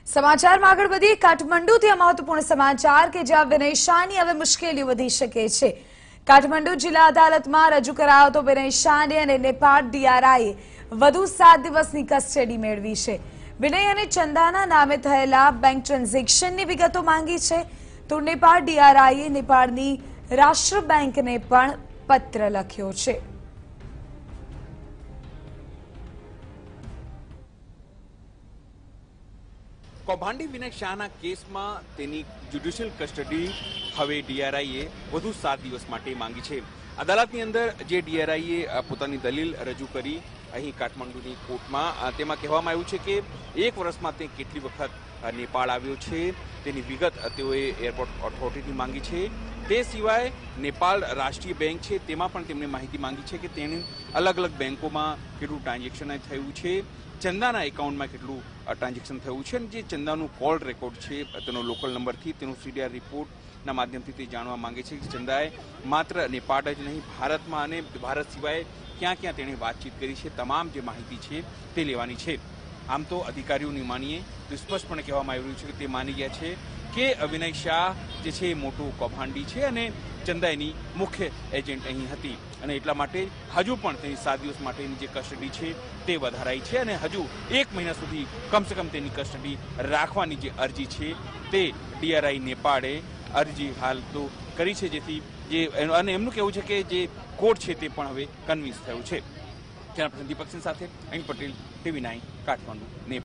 સમાચારમાં આગળ વધીએ કાઠમંડુથી મહત્વપૂર્ણ સમાચાર કે જ્યાં વિનય શાહની હવે મુશ્કેલીઓ વધી શકે છે। કાઠમંડુ જિલ્લા અદાલતમાં રજૂ કરાયો તો વિનય શાહને અને નેપાળ ડીઆરઆઈએ વધુ 7 દિવસની કસ્ટડી મેળવી છે। વિનય અને ચંદાના નામે થયેલા બેંક ટ્રાન્ઝેક્શનની વિગતો માંગી છે તો નેપાળ ડીઆરઆઈએ નેપાળની રાષ્ટ્ર બેંકને પણ પત્ર લખ્યો છે। કૌભાંડી વિનય શાહના કેસમાં તેની જ્યુડિશિયલ કસ્ટડી હવે ડીઆરઆઈએ વધુ 7 દિવસ માટે માંગી છે। અદાલતની અંદર જે ડીઆરઆઈએ પોતાની દલીલ રજૂ કરી અહીં કાઠમંડુની કોર્ટમાં તેમાં કહેવામાં આવ્યું છે કે 1 વર્ષમાં તે કેટલી વખત નેપાળ આવ્યો છે તેની વિગત તેઓએ એરપોર્ટ ઓથોરિટીથી માંગી છે। તે સિવાય નેપાળ રાષ્ટ્રીય બેંક છે તેમાં પણ તેમણે માહિતી માંગી છે કે તેણે અલગ અલગ બેંકોમાં કેટલું ટ્રાન્ઝેક્શન થયું છે, ચંદાના એકાઉન્ટમાં કેટલું ટ્રાન્ઝેક્શન થયું છે અને જે ચંદાનું કોલ રેકોર્ડ છે તેનો લોકલ નંબરથી તેનો સીડીઆર રિપોર્ટના માધ્યમથી તે જાણવા માંગે છે કે ચંદાએ માત્ર નેપાળ જ નહીં ભારતમાં અને ભારત સિવાય ક્યાં ક્યાં તેણે વાતચીત કરી છે તમામ જે માહિતી છે તે લેવાની છે। આમ તો અધિકારીઓની માનીએ તો સ્પષ્ટપણે કહેવામાં આવી રહ્યું છે કે તે માની ગયા છે કે વિનય શાહ જે છે એ મોટો કૌભાંડી છે અને ચંદા એની મુખ્ય એજન્ટ અહીં હતી અને એટલા માટે હજુ પણ તેની 7 દિવસ માટેની જે કસ્ટડી છે તે વધારાઈ છે અને હજુ 1 મહિના સુધી કમસે કમ તેની કસ્ટડી રાખવાની જે અરજી છે તે ડીઆરઆઈ નેપાળે અરજી હાલ તો કરી છે જેથી જે અને એમનું કહેવું છે કે જે કોર્ટ છે તે પણ હવે કન્વિન્સ થયું છે। કેમેરા પર્સન દીપક સિંહ સાથે અહીં પટેલ, TV9 કાઠમંડુ, નેપાળ।